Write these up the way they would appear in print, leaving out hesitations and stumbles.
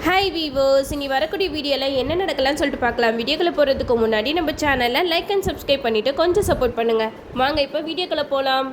Hi viewers, இனி வரக்கூடிய வீடியோவில் என்ன நடக்கலாம்னு சொல்லிட்டு பார்க்கலாம். வீடியோக்களை போகிறதுக்கு முன்னாடி நம்ம சேனலை லைக் அண்ட் சப்ஸ்கிரைப் பண்ணிவிட்டு கொஞ்சம் சப்போர்ட் பண்ணுங்கள். வாங்க இப்போ வீடியோக்களை போகலாம்.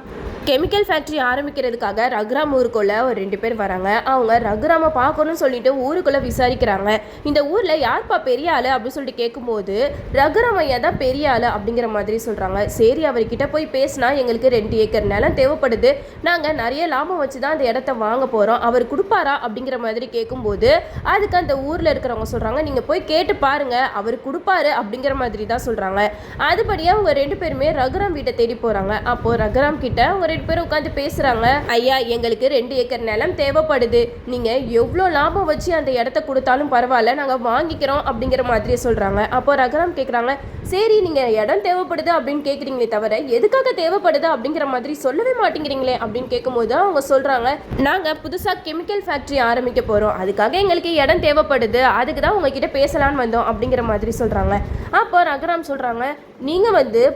கெமிக்கல் ஃபேக்ட்ரி ஆரம்பிக்கிறதுக்காக ரகுராம் ஊருக்குள்ளே ஒரு 2 பேர் வராங்க. அவங்க ரகுராமை பார்க்கணும்னு சொல்லிட்டு ஊருக்குள்ளே விசாரிக்கிறாங்க. இந்த ஊரில் யார்ப்பா பெரிய ஆள் அப்படின்னு சொல்லிட்டு கேட்கும்போது ரகுராம் ஐயா தான் பெரிய ஆள் அப்படிங்கிற மாதிரி சொல்கிறாங்க. சரி, அவர்கிட்ட போய் பேசினா எங்களுக்கு 2 ஏக்கர் நிலம் தேவைப்படுது, நாங்கள் நிறைய லாபம் வச்சு தான் அந்த இடத்த வாங்க போகிறோம், அவர் கொடுப்பாரா அப்படிங்கிற மாதிரி கேட்கும்போது அதுக்கு அந்த ஊரில் இருக்கிறவங்க சொல்கிறாங்க, நீங்கள் போய் கேட்டு பாருங்கள், அவர் கொடுப்பாரு அப்படிங்கிற மாதிரி தான் சொல்கிறாங்க. அதுபடியாக அவங்க 2 பேருமே ரகுராம் வீட்டை தேடி போகிறாங்க. அப்போது ரகுராம் கிட்ட அவங்க 2 பேரும் உட்காந்து பேசுறாங்க. ஐயா, எங்களுக்கு 2 ஏக்கர் நிலம் தேவைப்படுது, நீங்க எவ்வளோ லாபம் வச்சு அந்த இடத்த கொடுத்தாலும் பரவாயில்ல, நாங்க வாங்கிக்கிறோம் அப்படிங்கிற மாதிரி சொல்றாங்க. அப்போ ரகுராம் கேட்குறாங்க, சரி நீங்க இடம் தேவைப்படுது அப்படின்னு கேட்குறீங்களே தவிர எதுக்காக தேவைப்படுது அப்படிங்கிற மாதிரி சொல்லவே மாட்டேங்கிறீங்களே அப்படின்னு கேட்கும்போது அவங்க சொல்றாங்க, நாங்க புதுசா கெமிக்கல் ஃபேக்ட்ரி ஆரம்பிக்க போறோம், அதுக்காக எங்களுக்கு இடம் தேவைப்படுது, அதுக்கு தான் உங்ககிட்ட பேசலான்னு வந்தோம் அப்படிங்கிற மாதிரி சொல்றாங்க. அப்போ ரகுராம் சொல்றாங்க, நீங்க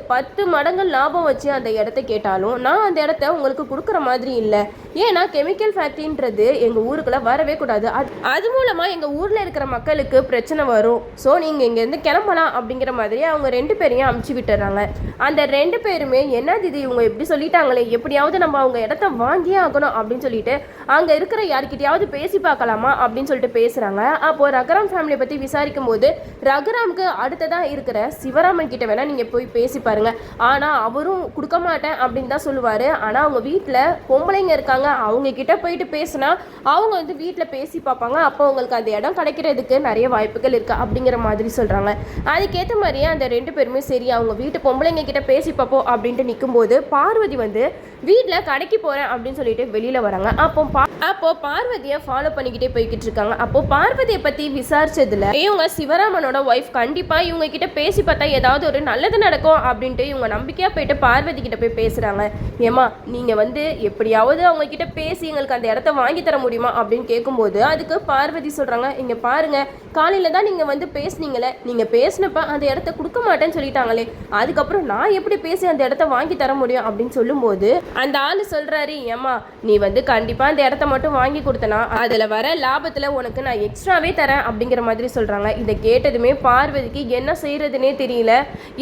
10 மடங்கு லாபம் வச்சு அந்த இடத்த கேட்டாலும் நான் அந்த இடத்த உங்களுக்கு கொடுக்குற மாதிரி இல்லை. ஏன்னா கெமிக்கல் ஃபேக்ட்ரின்றது எங்கள் ஊருக்குள்ளே வரவே கூடாது, அது மூலமாக எங்கள் ஊரில் இருக்கிற மக்களுக்கு பிரச்சனை வரும், ஸோ நீங்கள் இங்கேருந்து கிளம்பலாம் அப்படிங்கிற மாதிரி அவங்க 2 பேரையும் அமுச்சு விட்டுறாங்க. அந்த 2 பேருமே என்ன இது இவங்க எப்படி சொல்லிட்டாங்களே, எப்படியாவது நம்ம அவங்க இடத்த வாங்கியே ஆகணும் அப்படின்னு சொல்லிட்டு அங்கே இருக்கிற யார்கிட்டையாவது பேசி பார்க்கலாமா அப்படின்னு சொல்லிட்டு பேசுகிறாங்க. அப்போது ரகுராம் ஃபேமிலியை பற்றி விசாரிக்கும் போது ரகுராமுக்கு அடுத்ததாக இருக்கிற சிவராமன் கிட்ட வேணால் நீங்கள் போய் பேசி பாருங்கள், ஆனால் அவரும் கொடுக்க மாட்டேன் அப்படின்னு தான் சொல்லுவார். ஆனால் அவங்க வீட்டில் பொம்பளைங்க இருக்காங்க, அவங்க கிட்ட போயிட்டு பேசினா அவங்க வீட்டில் பேசி பார்ப்பாங்க, அப்போ உங்களுக்கு அந்த இடம் கிடைக்கிறதுக்கு நிறைய வாய்ப்புகள் இருக்குது அப்படிங்கிற மாதிரி சொல்கிறாங்க. அதுக்கேற்ற மாதிரியே அந்த 2 பேருமே சரி அவங்க வீட்டு பொம்பளைங்க கிட்ட பேசி பார்ப்போம் அப்படின்ட்டு நிற்கும்போது பார்வதி வீட்டில் கடைக்கு போகிறேன் அப்படின்னு சொல்லிட்டு வெளியில் வராங்க. அப்போ பார்வதியை ஃபாலோ பண்ணிக்கிட்டே போய்கிட்டு இருக்காங்க. அப்போ பார்வதியை பற்றி விசாரிச்சதுல இவங்க சிவராமனோட ஒய்ஃப் கண்டிப்பாக இவங்க கிட்ட பேசி பார்த்தா ஏதாவது ஒரு நல்லது நடக்கும் அப்படின்ட்டு இவங்க நம்பிக்கையாக போயிட்டு பார்வதி கிட்ட போய் பேசுகிறாங்க. ஏமா நீங்கள் எப்படியாவது அவங்க கிட்ட பேசி எங்களுக்கு அந்த இடத்த வாங்கி தர முடியுமா அப்படின்னு கேட்கும்போது அதுக்கு பார்வதி சொல்கிறாங்க, இங்கே பாருங்க, காலையில் தான் நீங்கள் பேசுனீங்களே, நீங்கள் பேசினப்ப அந்த இடத்த கொடுக்க மாட்டேன்னு சொல்லிட்டாங்களே, அதுக்கப்புறம் நான் எப்படி பேசி அந்த இடத்த வாங்கி தர முடியும் அப்படின்னு சொல்லும்போது அந்த ஆள் சொல்கிறாரு, ஏமா நீ கண்டிப்பாக அந்த இடத்த மட்டும் வாங்கி கொடுத்தனா அதில் வர லாபத்தில் உனக்கு நான் எக்ஸ்ட்ராவே தரேன் அப்படிங்கிற மாதிரி சொல்கிறாங்க. இதை கேட்டதுமே பார்வதிக்கு என்ன செய்கிறதுனே தெரியல.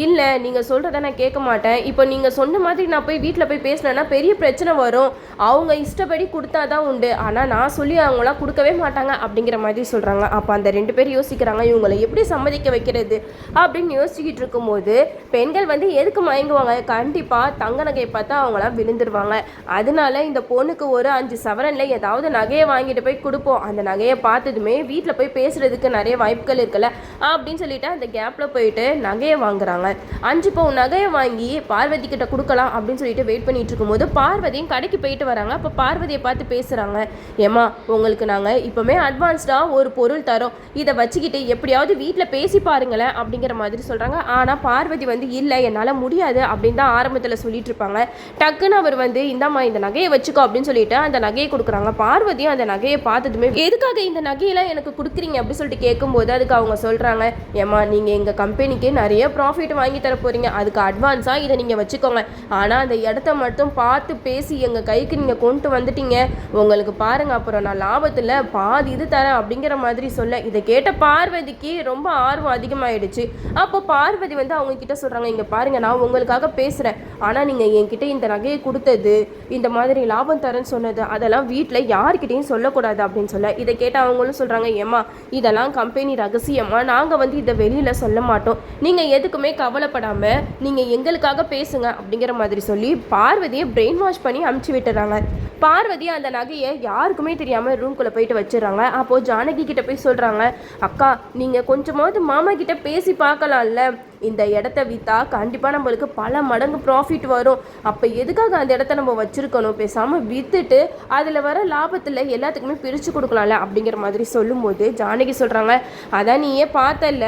இல்லை, நீங்கள் சொல்கிறத நான் கேட்க மாட்டேன், இப்போ நீங்கள் சொன்ன மாதிரி நான் போய் வீட்டில் போய் பேசினேன்னா பெரிய பிரச்சனை வரும், அவங்க இஷ்டப்படி கொடுத்தா தான் உண்டு, ஆனால் நான் சொல்லி அவங்களாம் கொடுக்கவே மாட்டாங்க அப்படிங்கிற மாதிரி சொல்கிறாங்க. அப்போ அந்த 2 பேர் யோசிக்கிறாங்க, இவங்களை எப்படி சம்மதிக்க வைக்கிறது அப்படின்னு யோசிச்சுக்கிட்டு இருக்கும்போது பெண்கள் எதுக்கு மயங்குவாங்க, கண்டிப்பாக தங்க நகையை பார்த்தா அவங்களாம் விழுந்துருவாங்க, அதனால இந்த பொண்ணுக்கு ஒரு 5 சவரனில் ஏதாவது நகையை வாங்கிட்டு போய் கொடுப்போம், அந்த நகையை பார்த்ததுமே வீட்டில் போய் பேசுறதுக்கு நிறைய வாய்ப்புகள் இருக்குல்ல அப்படின்னு சொல்லிட்டு அந்த கேப்பில் போயிட்டு நகையை வாங்குறாங்க. 5 பவுன் நகையை வாங்கி பார்வதி கிட்ட கொடுக்கலாம் அப்படின்னு சொல்லிட்டு வெயிட் பண்ணிட்டு இருக்கும்போது பார்வதியும் கடைக்கு போயிட்டு வராங்க. அப்போ பார்வதியை பார்த்து பேசுகிறாங்க, ஏமா உங்களுக்கு நாங்கள் இப்போமே அட்வான்ஸ்டாக ஒரு பொருள் தரோம், இதை வச்சுக்கிட்டு எப்படியாவது வீட்டில் பேசி பாருங்களேன் அப்படிங்கிற மாதிரி சொல்கிறாங்க. ஆனால் பார்வதி இல்லை, என்னால் முடியாது அப்படின்னு தான் ஆரம்பத்தில் சொல்லிட்டு இருப்பாங்க. டக்குன்னு அவர் இந்தாம்மா இந்த நகையை வச்சுக்கோ அப்படின்னு சொல்லிட்டு அந்த நகையை கொடுக்குறாங்க. பார்வதியும் அந்த நகையை பார்த்ததுமே எதுக்காக இந்த நகையெல்லாம் எனக்கு கொடுக்குறீங்க அப்படின்னு சொல்லிட்டு கேட்கும்போது அதுக்கு அவங்க சொல்கிறாங்க, ஏமா நீங்கள் எங்கள் கம்பெனிக்கு நிறைய ப்ராஃபிட் வாங்கி தர போகிறீங்க, அதுக்கு அட்வான்ஸாக இதை நீங்கள் வச்சுக்கோங்க, ஆனால் அந்த இடத்த மட்டும் பார்த்து பேசி எங்கள் கைக்கு நீங்கள் கொண்டு வந்துட்டீங்க, உங்களுக்கு பாருங்கள் அப்புறம் நான் லாபத்தில் பாதி இது தரேன் அப்படிங்கிற மாதிரி சொல்ல இதை கேட்ட பார்வதிக்கு ரொம்ப ஆர்வம் அதிகமாகிடுச்சு. அப்போ பார்வதி அவங்க கிட்ட சொல்கிறாங்க, இங்கே பாருங்கள், நான் உங்களுக்காக பேசுகிறேன், ஆனால் நீங்கள் என்கிட்ட இந்த நகையை கொடுத்தது, இந்த மாதிரி லாபம் தரேன்னு சொன்னது, அதெல்லாம் வீட்டில் யார்கிட்டையும் சொல்லக்கூடாது அப்படின்னு சொல்ல இதை கேட்ட அவங்களும் சொல்கிறாங்க, ஏம்மா இதெல்லாம் கம்பெனி ரகசியமாக நாங்கள் இதை வெளியில் சொல்ல மாட்டோம், நீங்கள் எதுக்குமே கவலைப்படாமல் நீங்கள் எங்களுக்காக பேசுங்க அப்படிங்கிற மாதிரி சொல்லி பார்வதியை பிரெயின் வாஷ் பண்ணி அமுச்சு விட்டுறாங்க. பார்வதி அந்த நகையை யாருக்குமே தெரியாமல் ரூம்குள்ளே போயிட்டு வச்சிடறாங்க. அப்போது ஜானகி கிட்ட போய் சொல்கிறாங்க, அக்கா நீங்கள் கொஞ்சமாவது மாமா கிட்ட பேசி பார்க்கலாம்ல, இந்த இடத்த விற்றா கண்டிப்பாக நம்மளுக்கு பல மடங்கு ப்ராஃபிட் வரும், அப்போ எதுக்காக அந்த இடத்த நம்ம வச்சுருக்கணும், பேசாமல் விற்றுட்டு அதில் வர லாபத்தில் எல்லாத்துக்குமே பிரித்து கொடுக்கலாம்ல அப்படிங்கிற மாதிரி சொல்லும்போது ஜானகி சொல்கிறாங்க, அதான் நீயே பார்த்தல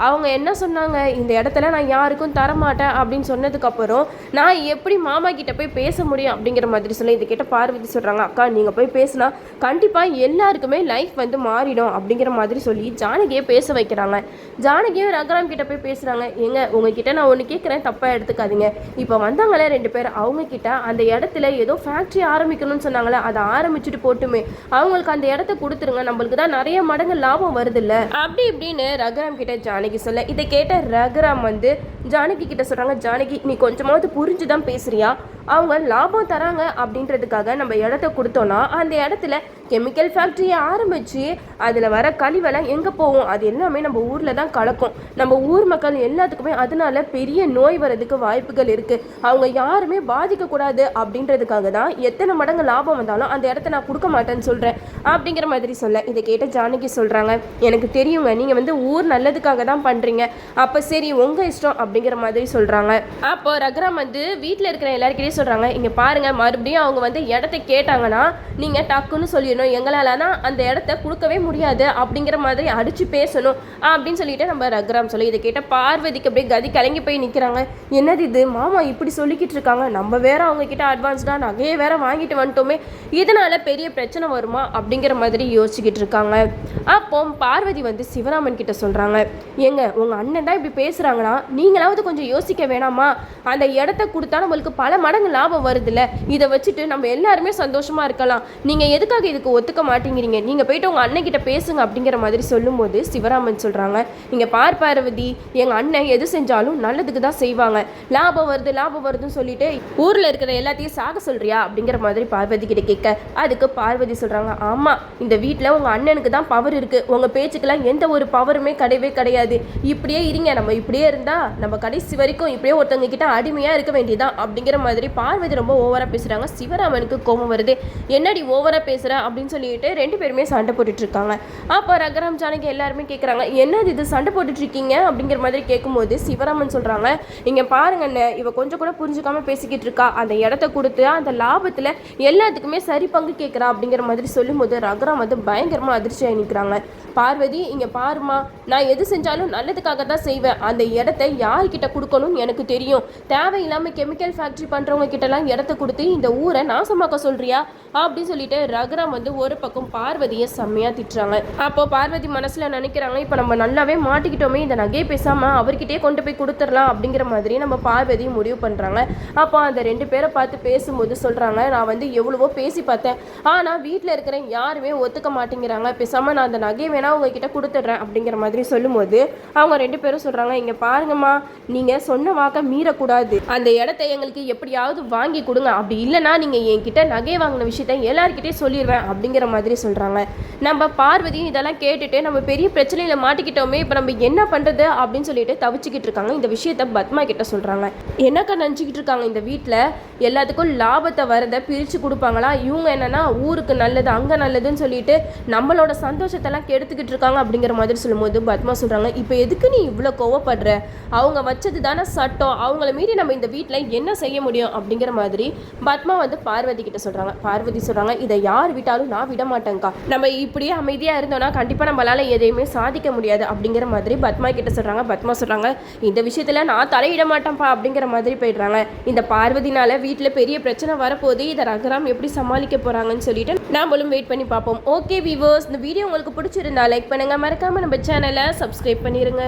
அவங்க என்ன சொன்னாங்க, இந்த இடத்துல நான் யாருக்கும் தரமாட்டேன் அப்படின்னு சொன்னதுக்கப்புறம் நான் எப்படி மாமா கிட்ட போய் பேச முடியும் அப்படிங்கிற மாதிரி சொல்லி இதை கேட்ட பார்வதி சொல்கிறாங்க, அக்கா நீங்கள் போய் பேசினா கண்டிப்பாக எல்லாருக்குமே லைஃப் மாறிடும் அப்படிங்கிற மாதிரி சொல்லி ஜானகியை பேச வைக்கிறாங்க. ஜானகியும் ரகுராம் கிட்ட போய் பேசுகிறாங்க, ஏங்க உங்ககிட்ட நான் ஒன்று கேட்குறேன், தப்பாக எடுத்துக்காதீங்க. இப்போ வந்தாங்களே 2 பேர், அவங்கக்கிட்ட அந்த இடத்துல ஏதோ ஃபேக்ட்ரி ஆரம்பிக்கணும்னு சொன்னாங்களே, அதை ஆரம்பிச்சுட்டு போட்டுமே அவங்களுக்கு அந்த இடத்த கொடுத்துருங்க, நம்மளுக்கு தான் நிறைய மடங்கு லாபம் வருதுல்ல அப்படி இப்படின்னு ரகுராம் கிட்ட ஜானகி சொல்ல, இதை கேட்ட ரகுராம் வந்து ஜானகி கிட்ட சொல்கிறாங்க, ஜானகி நீ கொஞ்சமாவது புரிஞ்சு தான் பேசுறியா? அவங்க லாபம் தராங்க அப்படின்றதுக்காக நம்ம இடத்த கொடுத்தோன்னா அந்த இடத்துல கெமிக்கல் ஃபேக்ட்ரியை ஆரம்பித்து அதில் வர கழிவெல்லாம் எங்கே போகும்? அது எல்லாமே நம்ம ஊரில் தான் கலக்கும். நம்ம ஊர் மக்கள் எல்லாத்துக்குமே அதனால பெரிய நோய் வரதுக்கு வாய்ப்புகள் இருக்குது. அவங்க யாருமே பாதிக்கக்கூடாது அப்படின்றதுக்காக தான் எத்தனை மடங்கு லாபம் வந்தாலும் அந்த இடத்த நான் கொடுக்க மாட்டேன்னு சொல்கிறேன் அப்படிங்கிற மாதிரி சொல்ல, இதை கேட்ட ஜானகி சொல்கிறாங்க, எனக்கு தெரியுங்க நீங்கள் வந்து ஊர் நல்லதுக்காக தான் பண்ணுறீங்க, அப்போ சரி உங்கள் இஷ்டம் அப்படிங்கிற மாதிரி சொல்கிறாங்க. அப்போ ரகுராம் வந்து வீட்டில் இருக்கிற எல்லாருக்கிட்டையும் சொல்கிறாங்க, இங்கே பாருங்கள், மறுபடியும் அவங்க வந்து இடத்த கேட்டாங்கன்னா நீங்கள் டக்குன்னு சொல்லிடணும், எங்களால் தான் அந்த இடத்த கொடுக்கவே முடியாது அப்படிங்கிற மாதிரி அடித்து பேசணும் அப்படின்னு சொல்லிட்டு நம்ம ரகுராம் சொல்லி, இதை கேட்ட பார்வதிக்கு அப்படியே கதி கலங்கி போய் நிற்கிறாங்க. என்னது இது, மாமா இப்படி சொல்லிக்கிட்டு இருக்காங்க, நம்ம வேற அவங்க கிட்ட அட்வான்ஸ்டாக நகையை வேற வாங்கிட்டு வந்துட்டோமே, இதனால பெரிய பிரச்சனை வருமா அப்படிங்கிற மாதிரி யோசிச்சுக்கிட்டு இருக்காங்க. அப்போ பார்வதி வந்து சிவராமன் கிட்ட சொல்கிறாங்க, ஏங்க உங்கள் அண்ணன் தான் இப்படி பேசுகிறாங்கன்னா நீங்களாவது கொஞ்சம் யோசிக்க வேணாமா? அந்த இடத்த கொடுத்தா நம்மளுக்கு பல மடங்கு லாபம் வருதுல்ல, இதை வச்சுட்டு நம்ம எல்லாருமே சந்தோஷமாக இருக்கலாம், நீங்கள் எதுக்காக இதுக்கு ஒத்துக்க மாட்டேங்கிறீங்க? நீங்கள் போயிட்டு உங்கள் அண்ணன் கிட்ட பேசுங்க அப்படிங்கிற மாதிரி சொல்லும்போது சிவராமன் சொல்கிறாங்க, இங்கே பார்வதி, எங்கள் அண்ணன் எது செஞ்சாலும் நல்லதுக்கு தான் செய்வாங்க, லாபம் வருதுன்னு சொல்லிட்டு ஊரில் இருக்கிற எல்லாத்தையும் சாக சொல்கிறியா அப்படிங்கிற மாதிரி பார்வதி கிட்ட கேட்க, அதுக்கு பார்வதி சொல்கிறாங்க, ஆமாம் இந்த வீட்டில் உங்கள் அண்ணனுக்கு தான் பவர் இருக்குது, உங்கள் பேச்சுக்கெல்லாம் எந்த ஒரு பவருமே கிடையாது, இப்படியே இருங்க, நம்ம இப்படியே இருந்தால் நம்ம கடைசி வரைக்கும் இப்படியே ஒருத்தவங்க கிட்ட அடிமையாக இருக்க வேண்டியதான் அப்படிங்கிற மாதிரி பார்வதி ரொம்ப ஓவராக பேசுகிறாங்க. சிவராமனுக்கு கோபம் வருது, என்னடி ஓவராக பேசுகிற அப்படின்னு சொல்லிட்டு 2 பேருமே சண்டை போட்டுட்டு இருக்காங்க. அப்போ ரகுராம் ஜானகி எல்லாருமே கேட்குறாங்க, என்னது இது சண்டை போட்டுட்டு இருக்கீங்க அப்படிங்கிற மாதிரி கேட்கும்போது சிவராமன் சொல்கிறாங்க, இங்கே பாருங்கண்ணே, இவ கொஞ்சம் கூட புரிஞ்சுக்காம பேசிக்கிட்டு இருக்கா, அந்த இடத்த கொடுத்து அந்த லாபத்தில் எல்லாத்துக்குமே சரி பங்கு கேட்குறா அப்படிங்கிற மாதிரி சொல்லும்போது ரகுராம் வந்து பயங்கரமாக அதிர்ச்சியாக நிற்கிறாங்க. பார்வதி, இங்கே பாருமா, நான் எது செஞ்சாலும் நல்லதுக்காக தான் செய்வேன், அந்த இடத்த யார்கிட்ட கொடுக்கணும்னு எனக்கு தெரியும், தேவையில்லாமல் கெமிக்கல் ஃபேக்ட்ரி பண்ணுறவங்க கிட்டலாம் இடத்த கொடுத்து இந்த ஊரை நாசமாக்க சொல்கிறியா அப்படின்னு சொல்லிட்டு ரகுராம் வந்து ஒரு பக்கம் பார்வதியை செம்மையாக திட்டுறாங்க. அப்போ பார்வதி மனசில் நினைக்கிறாங்க, இப்போ நம்ம நல்லாவே மாட்டிக்கிட்டோமே, இந்த நகையை பேசாமல் அவர்கிட்டயே கொண்டு போய் கொடுத்துடலாம் அப்படிங்கிற மாதிரி நம்ம பார்வதி முடிவு பண்ணுறாங்க. அப்போ அந்த 2 பேரை பார்த்து பேசும்போது சொல்கிறாங்க, நான் வந்து எவ்வளவோ பேசி பார்த்தேன், ஆனால் வீட்டில் இருக்கிற யாருமே ஒத்துக்க மாட்டேங்கிறாங்க, பேசாமல் நான் அந்த நகையை வேணா உங்ககிட்ட கொடுத்துட்றேன் அப்படிங்கிற மாதிரி சொல்லும்போது அவங்க 2 பேரும் சொல்கிறாங்க, இங்கே பாருங்கம்மா, நீங்கள் சொன்ன வாக்கை மீறக்கூடாது, அந்த இடத்த எங்களுக்கு எப்படியாவது வாங்கி கொடுங்க, அப்படி இல்லைனா நீங்கள் என்கிட்ட நகை வாங்கின விஷயத்தை எல்லார்கிட்டே சொல்லிடுவேன் அப்படிங்கிற மாதிரி சொல்கிறாங்க. நம்ம பார்வதியும் இதெல்லாம் கேட்டுட்டு நம்ம பெரிய பிரச்சனையில் மாட்டிக்கிட்டோமே, இப்போ நம்ம என்ன பண்ணுறது அப்படின்னு சொல்லிட்டு தவிச்சுக்கிட்டு இருக்காங்க. இந்த விஷயத்த பத்மா கிட்ட சொல்கிறாங்க, என்னக்கா நினச்சிக்கிட்டு இருக்காங்க, இந்த வீட்டில் எல்லாத்துக்கும் லாபத்தை வரதை பிரித்து கொடுப்பாங்களா? இவங்க என்னென்னா ஊருக்கு நல்லது அங்கே நல்லதுன்னு சொல்லிட்டு நம்மளோட சந்தோஷத்தெல்லாம் கெடுத்துக்கிட்டு இருக்காங்க அப்படிங்கிற மாதிரி சொல்லும்போது பத்மா சொல்கிறாங்க, இப்போ எதுக்கு நீ இவ்வளோ கோவப்படுற? அவங்க வச்சது தானே சட்டம், அவங்கள மீறி நம்ம இந்த வீட்டில் என்ன செய்ய முடியும் அப்படிங்கிற மாதிரி பத்மா வந்து பார்வதி கிட்ட சொல்கிறாங்க. பார்வதி சொல்கிறாங்க, இதை யார் விட்டாலும் நான் விட மாட்டேங்க்கா, நம்ம இப்படியே அமைதியாக இருந்தோம்னா கண்டிப்பாக நம்மளால் எதையுமே சாதிக்க முடியாது அப்படிங்கிற மாதிரி பத்மா கிட்ட சொல்கிறாங்க. பத்மா சொல்கிறாங்க, இந்த விஷயத்தில் நான் தலையிட மாட்டேன்ப்பா அப்படிங்கிற மாதிரி போயிடுறாங்க. இந்த பார்வதினால வீட்டில் பெரிய பிரச்சனை வரப்போது, இதை ரகுராம் எப்படி சமாளிக்க போகிறாங்கன்னு சொல்லிட்டு நாமளும் வெயிட் பண்ணி பார்ப்போம். ஓகே வீவர்ஸ், இந்த வீடியோ உங்களுக்கு பிடிச்சிருந்தா லைக் பண்ணுங்கள், மறக்காமல் நம்ம சேனலை சப்ஸ்கிரைப் பண்ணிடுங்க.